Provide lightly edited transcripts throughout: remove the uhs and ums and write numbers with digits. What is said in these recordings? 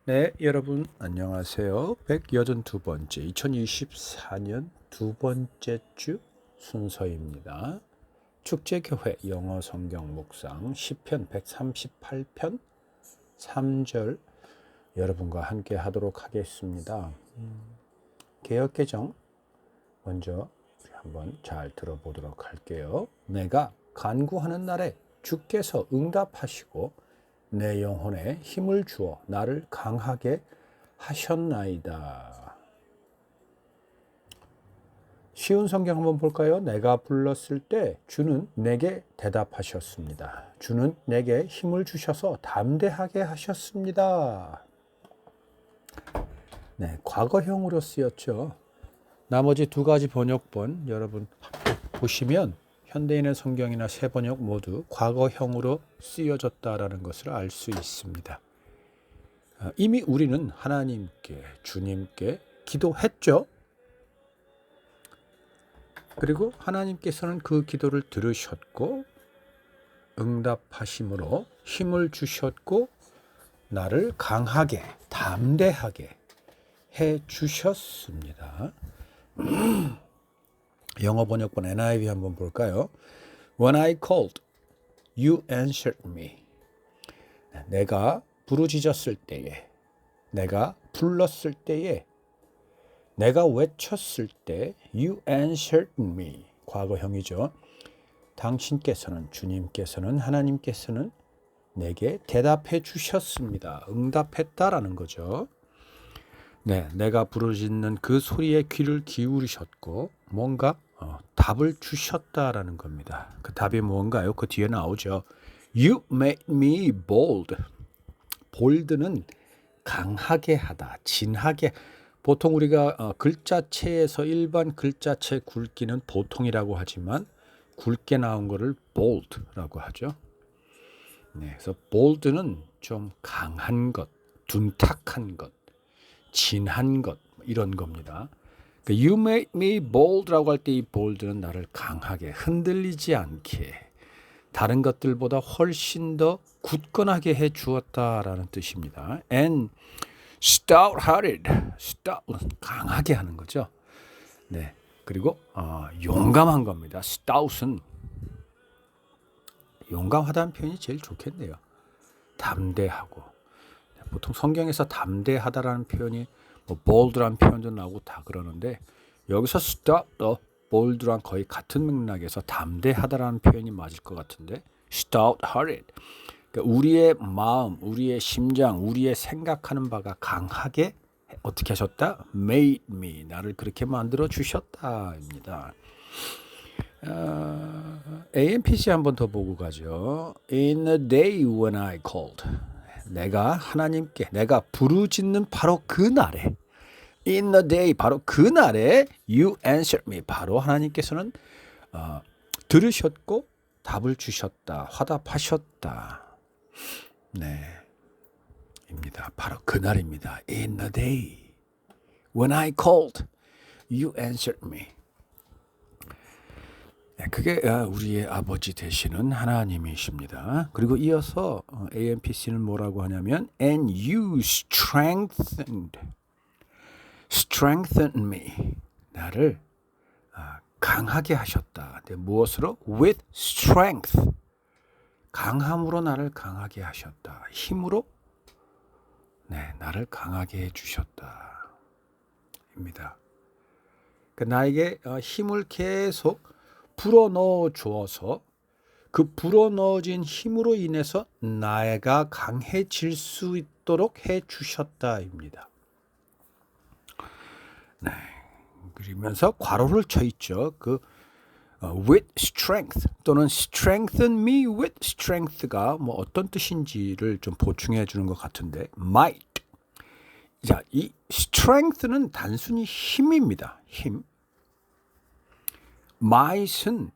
네, 여러분 안녕하세요. 182번째 2024년 두 번째 주 순서입니다. 축제교회 영어 성경 묵상 시편 138편 3절 여러분과 함께 하도록 하겠습니다. 개역개정 먼저 한번 잘 들어보도록 할게요. 내가 간구하는 날에 주께서 응답하시고 내 영혼에 힘을 주어 나를 강하게 하셨나이다. 쉬운 성경 한번 볼까요? 내가 불렀을 때 주는 내게 대답하셨습니다. 주는 내게 힘을 주셔서 담대하게 하셨습니다. 네, 과거형으로 쓰였죠. 나머지 두 가지 번역본 여러분 보시면 현대인의 성경이나 새 번역 모두 과거형으로 쓰여졌다라는 것을 알 수 있습니다. 이미 우리는 하나님께, 주님께 기도했죠. 그리고 하나님께서는 그 기도를 들으셨고 응답하심으로 힘을 주셨고 나를 강하게, 담대하게 해 주셨습니다. 영어 번역본 NIV 한번 볼까요? When I called, you answered me. 내가 부르짖었을 때에, 내가 불렀을 때에, 내가 외쳤을 때, you answered me. 과거형이죠. 당신께서는, 주님께서는, 하나님께서는 내게 대답해 주셨습니다. 응답했다라는 거죠. 네, 내가 부르짖는 그 소리에 귀를 기울이셨고 뭔가 답을 주셨다라는 겁니다. 그 답이 뭔가요? 그 뒤에 나오죠. You made me bold. bold는 강하게 하다, 진하게. 보통 우리가 글자체에서 일반 글자체 굵기는 보통이라고 하지만 굵게 나온 거를 bold라고 하죠. 네, 그래서 bold는 좀 강한 것, 둔탁한 것, 진한 것 이런 겁니다. You made me bold라고 할 때 이 bold는 나를 강하게 흔들리지 않게 다른 것들보다 훨씬 더 굳건하게 해 주었다라는 뜻입니다. And stout-hearted, stout 강하게 하는 거죠. 네, 그리고 용감한 겁니다. stout은 용감하다는 표현이 제일 좋겠네요. 담대하고. 보통 성경에서 담대하다라는 표현이 bold라는 표현도 나오고 다 그러는데 여기서 stout, bold랑 거의 같은 맥락에서 담대하다라는 표현이 맞을 것 같은데 stout-hearted. 그러니까 우리의 마음, 우리의 심장, 우리의 생각하는 바가 강하게 어떻게 하셨다? made me. 나를 그렇게 만들어 주셨다입니다. AMPC 한번 더 보고 가죠. In the day when I called. 내가 하나님께 내가 부르짖는 바로 그 날에 in the day 바로 그 날에 you answered me 바로 하나님께서는 들으셨고 답을 주셨다. 화답하셨다. 네. 입니다. 바로 그 날입니다. In the day when I called you answered me. 그게 우리의 아버지 되시는 하나님이십니다. 그리고 이어서 AMPC는 뭐라고 하냐면 And you strengthened me. 나를 강하게 하셨다. 무엇으로? With strength. 강함으로 나를 강하게 하셨다. 힘으로 네, 나를 강하게 해주셨다. 입니다. 나에게 힘을 계속 불어넣어 주어서 그 불어넣어진 힘으로 인해서 나가 강해질 수 있도록 해 주셨다입니다. 네. 그러면서 괄호를 쳐 있죠. with strength 또는 strengthen me with strength가 뭐 어떤 뜻인지를 좀 보충해 주는 것 같은데 might. 자, 이 strength는 단순히 힘입니다. 힘. might은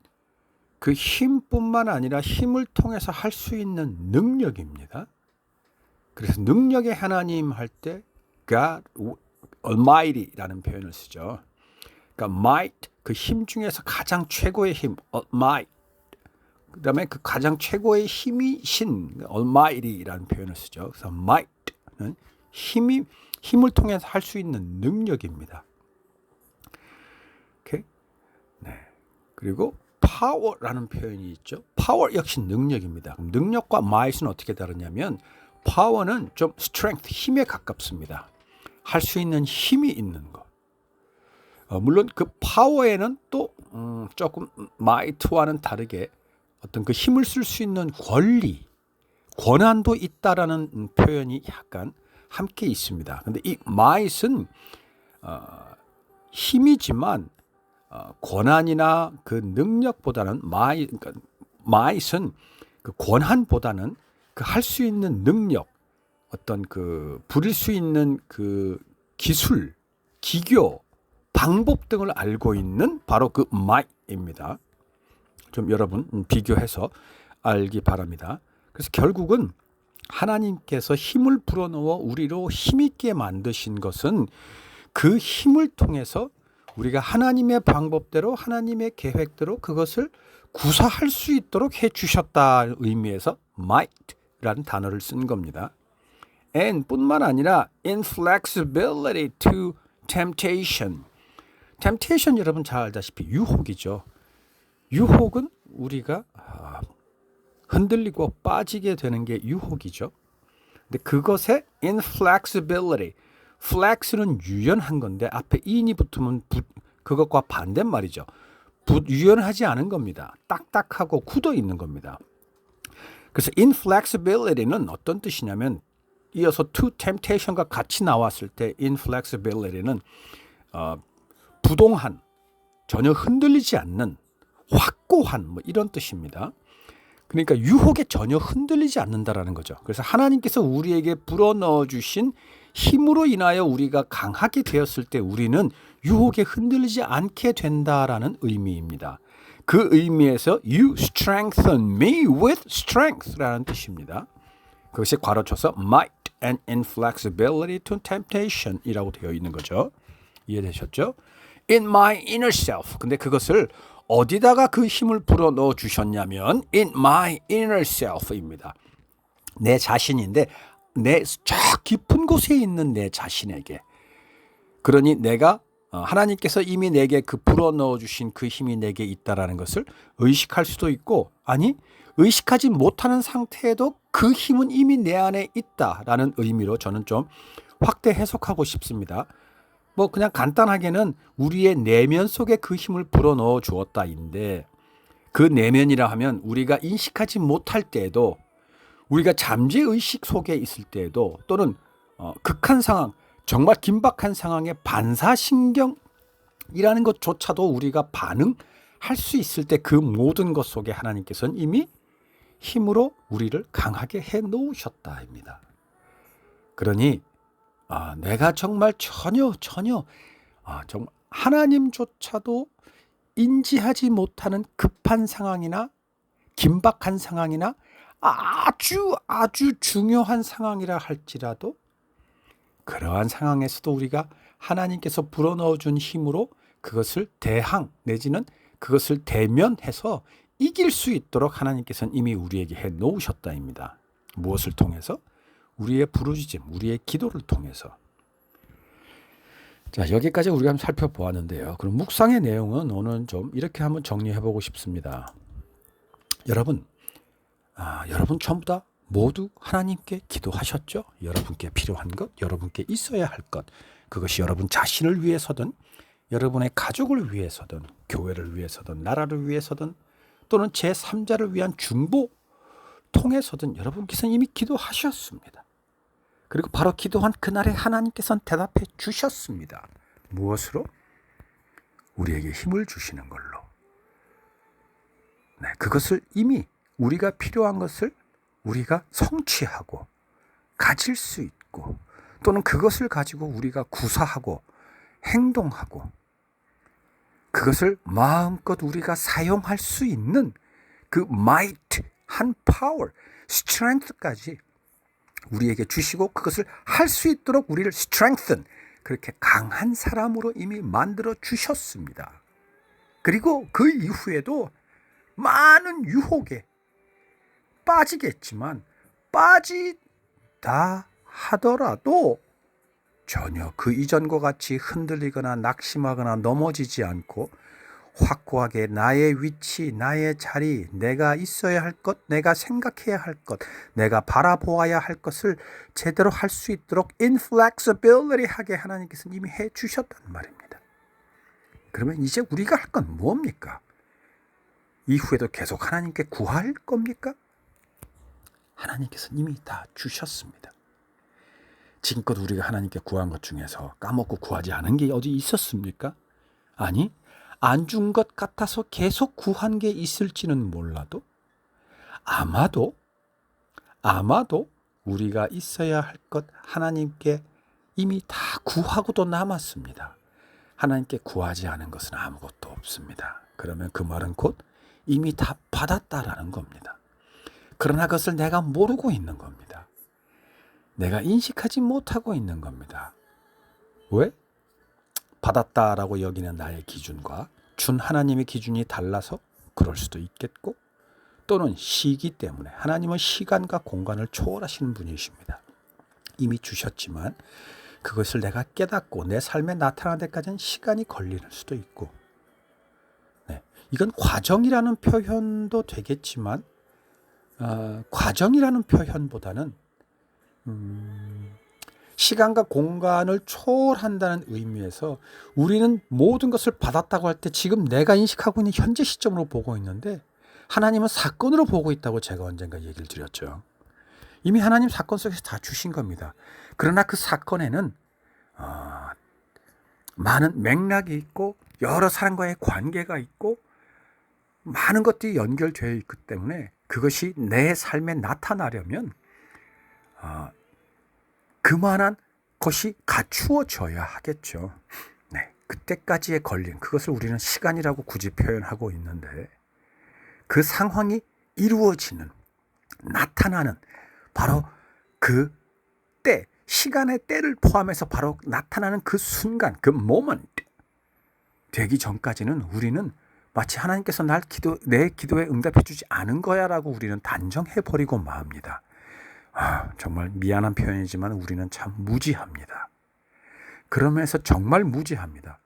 그 힘뿐만 아니라 힘을 통해서 할 수 있는 능력입니다. 그래서 능력의 하나님 할 때 God Almighty라는 표현을 쓰죠. 그러니까 might 그 힘 중에서 가장 최고의 힘 might. 그다음에 그 가장 최고의 힘이 신 Almighty라는 표현을 쓰죠. 그래서 might는 힘을 통해서 할 수 있는 능력입니다. 오케이? 네. 그리고 power라는 표현이 있죠. power 역시 능력입니다. 능력과 might은 어떻게 다르냐면 power는 좀 strength, 힘에 가깝습니다. 할 수 있는 힘이 있는 것. 물론 그 파워에는 또 조금 might와는 다르게 어떤 그 힘을 쓸 수 있는 권리, 권한도 있다라는 표현이 약간 함께 있습니다. 근데 이 might은 힘이지만 권한이나 그 능력보다는 might은 그 권한보다는 그 할 수 있는 능력, 어떤 그 부릴 수 있는 그 기술, 기교, 방법 등을 알고 있는 바로 그 might입니다. 좀 여러분 비교해서 알기 바랍니다. 그래서 결국은 하나님께서 힘을 불어넣어 우리로 힘있게 만드신 것은 그 힘을 통해서 우리가 하나님의 방법대로 하나님의 계획대로 그것을 구사할 수 있도록 해주셨다는 의미에서 might라는 단어를 쓴 겁니다. and 뿐만 아니라 inflexibility to temptation. temptation 여러분 잘 알다시피 유혹이죠. 유혹은 우리가 흔들리고 빠지게 되는 게 유혹이죠. 근데 그것의 inflexibility, flex는 유연한 건데 앞에 in이 붙으면 그것과 반대말이죠. 유연하지 않은 겁니다. 딱딱하고 굳어 있는 겁니다. 그래서 inflexibility는 어떤 뜻이냐면 이어서 to temptation과 같이 나왔을 때 inflexibility는 부동한, 전혀 흔들리지 않는, 확고한 뭐 이런 뜻입니다. 그러니까 유혹에 전혀 흔들리지 않는다라는 거죠. 그래서 하나님께서 우리에게 불어넣어 주신 힘으로 인하여 우리가 강하게 되었을 때 우리는 유혹에 흔들리지 않게 된다라는 의미입니다. 그 의미에서 you strengthen me with strength라는 뜻입니다. 그것이 괄호쳐서 might and inflexibility to temptation이라고 되어 있는 거죠. 이해되셨죠? In my inner self. 근데 그것을 어디다가 그 힘을 불어넣어 주셨냐면 in my inner self입니다. 내 자신인데 내 저 깊은 곳에 있는 내 자신에게. 그러니 내가 하나님께서 이미 내게 그 불어넣어 주신 그 힘이 내게 있다라는 것을 의식할 수도 있고 아니 의식하지 못하는 상태에도 그 힘은 이미 내 안에 있다라는 의미로 저는 좀 확대 해석하고 싶습니다. 뭐 그냥 간단하게는 우리의 내면 속에 그 힘을 불어넣어 주었다인데 그 내면이라 하면 우리가 인식하지 못할 때에도 우리가 잠재의식 속에 있을 때에도 또는 극한 상황, 정말 긴박한 상황에 반사신경이라는 것조차도 우리가 반응할 수 있을 때 그 모든 것 속에 하나님께서는 이미 힘으로 우리를 강하게 해 놓으셨다입니다. 그러니 내가 정말 전혀 정말 하나님조차도 인지하지 못하는 급한 상황이나 긴박한 상황이나 아주 중요한 상황이라 할지라도 그러한 상황에서도 우리가 하나님께서 불어넣어 준 힘으로 그것을 대항 내지는 그것을 대면해서 이길 수 있도록 하나님께서는 이미 우리에게 해 놓으셨다입니다. 무엇을 통해서? 우리의 부르짖음, 우리의 기도를 통해서. 자, 여기까지 우리가 한번 살펴보았는데요. 그럼 묵상의 내용은 오늘 좀 이렇게 한번 정리해보고 싶습니다. 여러분 전부 다 모두 하나님께 기도하셨죠? 여러분께 필요한 것, 여러분께 있어야 할 것, 그것이 여러분 자신을 위해서든 여러분의 가족을 위해서든 교회를 위해서든 나라를 위해서든 또는 제3자를 위한 중보 통해서든 여러분께서는 이미 기도하셨습니다. 그리고 바로 기도한 그날에 하나님께서는 대답해 주셨습니다. 무엇으로? 우리에게 힘을 주시는 걸로. 네, 그것을 이미 우리가 필요한 것을 우리가 성취하고 가질 수 있고 또는 그것을 가지고 우리가 구사하고 행동하고 그것을 마음껏 우리가 사용할 수 있는 그 might, 한 power, strength까지 우리에게 주시고 그것을 할 수 있도록 우리를 strengthen, 그렇게 강한 사람으로 이미 만들어 주셨습니다. 그리고 그 이후에도 많은 유혹에 빠지겠지만 빠지다 하더라도 전혀 그 이전과 같이 흔들리거나 낙심하거나 넘어지지 않고 확고하게 나의 위치, 나의 자리, 내가 있어야 할 것, 내가 생각해야 할 것, 내가 바라보아야 할 것을 제대로 할 수 있도록 inflexibility 하게 하나님께서 이미 해 주셨단 말입니다. 그러면 이제 우리가 할 건 뭡니까? 이후에도 계속 하나님께 구할 겁니까? 하나님께서 이미 다 주셨습니다. 지금껏 우리가 하나님께 구한 것 중에서 까먹고 구하지 않은 게 어디 있었습니까? 아니, 안 준 것 같아서 계속 구한 게 있을지는 몰라도 아마도 우리가 있어야 할 것 하나님께 이미 다 구하고도 남았습니다. 하나님께 구하지 않은 것은 아무것도 없습니다. 그러면 그 말은 곧 이미 다 받았다라는 겁니다. 그러나 그것을 내가 모르고 있는 겁니다. 내가 인식하지 못하고 있는 겁니다. 왜? 받았다라고 여기는 나의 기준과 준 하나님의 기준이 달라서 그럴 수도 있겠고, 또는 시기 때문에 하나님은 시간과 공간을 초월하시는 분이십니다. 이미 주셨지만 그것을 내가 깨닫고 내 삶에 나타나는 데까지는 시간이 걸릴 수도 있고, 이건 과정이라는 표현도 되겠지만 과정이라는 표현보다는 시간과 공간을 초월한다는 의미에서 우리는 모든 것을 받았다고 할 때 지금 내가 인식하고 있는 현재 시점으로 보고 있는데, 하나님은 사건으로 보고 있다고 제가 언젠가 얘기를 드렸죠. 이미 하나님 사건 속에서 다 주신 겁니다. 그러나 그 사건에는 많은 맥락이 있고 여러 사람과의 관계가 있고 많은 것들이 연결되어 있기 때문에 그것이 내 삶에 나타나려면 그만한 것이 갖추어져야 하겠죠. 그때까지의 걸림, 그것을 우리는 시간이라고 굳이 표현하고 있는데, 그 상황이 이루어지는, 나타나는 바로 그 때, 시간의 때를 포함해서 바로 나타나는 그 순간, 그 모먼트 되기 전까지는 우리는 마치 하나님께서 내 기도에 응답해 주지 않은 거야 라고 우리는 단정해버리고 맙니다. 정말 미안한 표현이지만 우리는 참 무지합니다. 그러면서 정말 무지합니다.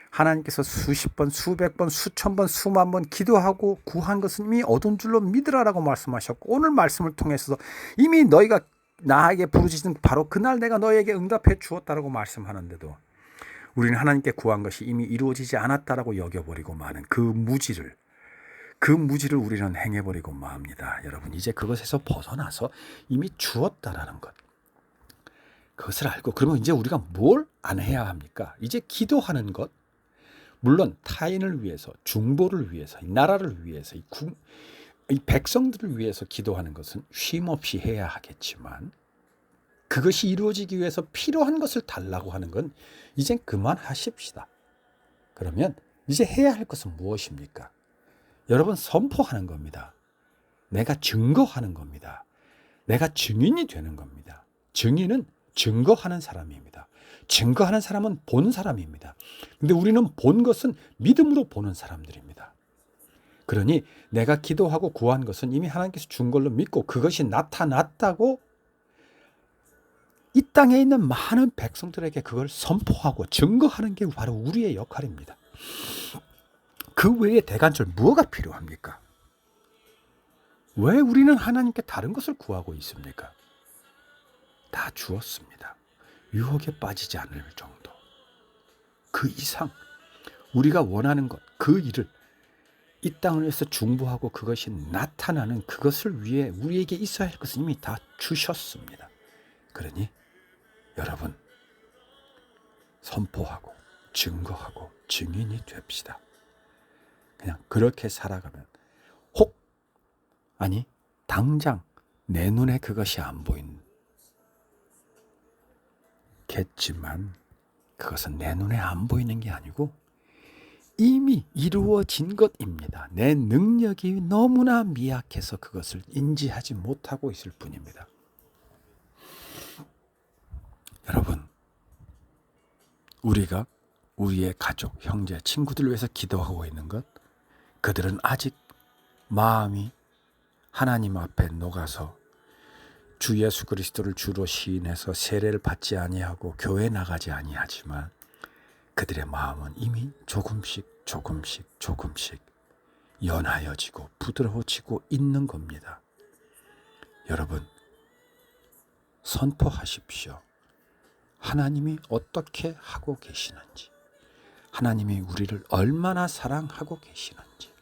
하나님께서 수십 번, 수백 번, 수천 번, 수만 번 기도하고 구한 것은 이미 얻은 줄로 믿으라라고 말씀하셨고, 오늘 말씀을 통해서 이미 너희가 나에게 부르짖은 바로 그날 내가 너에게 응답해 주었다라고 말씀하는데도 우리는 하나님께 구한 것이 이미 이루어지지 않았다라고 여겨버리고 마는 그 무지를 우리는 행해버리고 맙니다. 여러분, 이제 그것에서 벗어나서 이미 주었다라는 것, 그것을 알고, 그러면 이제 우리가 뭘 안 해야 합니까? 이제 기도하는 것, 물론 타인을 위해서, 중보를 위해서, 이 나라를 위해서, 이 백성들을 위해서 기도하는 것은 쉼없이 해야 하겠지만, 그것이 이루어지기 위해서 필요한 것을 달라고 하는 건 이젠 그만하십시다. 그러면 이제 해야 할 것은 무엇입니까? 여러분, 선포하는 겁니다. 내가 증거하는 겁니다. 내가 증인이 되는 겁니다. 증인은 증거하는 사람입니다. 증거하는 사람은 본 사람입니다. 근데 우리는 본 것은 믿음으로 보는 사람들입니다. 그러니 내가 기도하고 구한 것은 이미 하나님께서 준 걸로 믿고 그것이 나타났다고 이 땅에 있는 많은 백성들에게 그걸 선포하고 증거하는 게 바로 우리의 역할입니다. 그 외에 대간절 뭐가 필요합니까? 왜 우리는 하나님께 다른 것을 구하고 있습니까? 다 주었습니다. 유혹에 빠지지 않을 정도. 그 이상 우리가 원하는 것, 그 일을 이 땅을 위해서 중보하고 그것이 나타나는 그것을 위해 우리에게 있어야 할 것은 이미 다 주셨습니다. 그러니 여러분, 선포하고 증거하고 증인이 됩시다. 그냥 그렇게 살아가면 당장 내 눈에 그것이 안 보이겠지만 그것은 내 눈에 안 보이는 게 아니고 이미 이루어진 것입니다. 내 능력이 너무나 미약해서 그것을 인지하지 못하고 있을 뿐입니다. 여러분, 우리가 우리의 가족, 형제, 친구들을 위해서 기도하고 있는 것, 그들은 아직 마음이 하나님 앞에 녹아서 주 예수 그리스도를 주로 시인해서 세례를 받지 아니하고 교회 나가지 아니하지만 그들의 마음은 이미 조금씩 연하여지고 부드러워지고 있는 겁니다. 여러분, 선포하십시오. 하나님이 어떻게 하고 계시는지, 하나님이 우리를 얼마나 사랑하고 계시는지,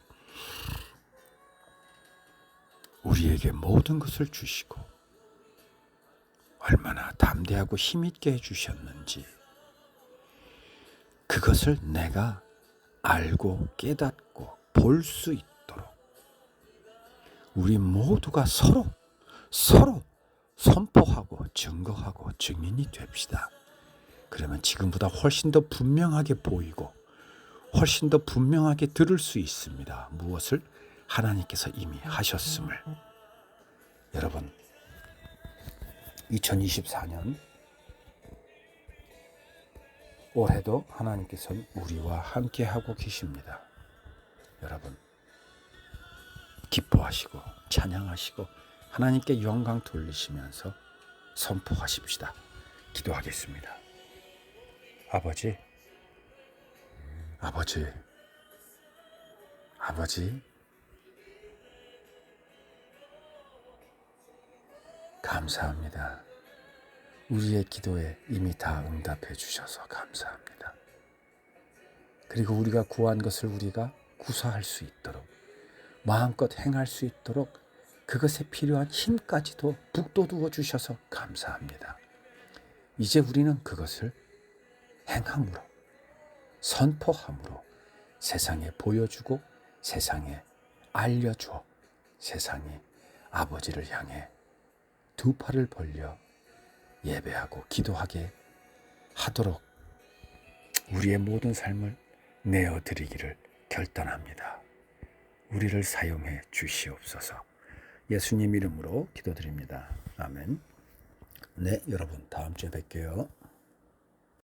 우리에게 모든 것을 주시고 얼마나 담대하고 힘있게 해주셨는지, 그것을 내가 알고 깨닫고 볼 수 있도록 우리 모두가 서로 선포하고 증거하고 증인이 됩시다. 그러면 지금보다 훨씬 더 분명하게 보이고 훨씬 더 분명하게 들을 수 있습니다. 무엇을? 하나님께서 이미 하셨음을. 여러분, 2024년 올해도 하나님께서는 우리와 함께 하고 계십니다. 여러분, 기뻐하시고 찬양하시고 하나님께 영광 돌리시면서 선포하십시다. 기도하겠습니다. 아버지, 감사합니다. 우리의 기도에 이미 다 응답해 주셔서 감사합니다. 그리고 우리가 구한 것을 우리가 구사할 수 있도록, 마음껏 행할 수 있도록 그것에 필요한 힘까지도 북돋워 주셔서 감사합니다. 이제 우리는 그것을 행함으로, 선포함으로 세상에 보여주고 세상에 알려줘 세상이 아버지를 향해 두 팔을 벌려 예배하고 기도하게 하도록 우리의 모든 삶을 내어드리기를 결단합니다. 우리를 사용해 주시옵소서. 예수님 이름으로 기도드립니다. 아멘. 네, 여러분 다음 주에 뵐게요.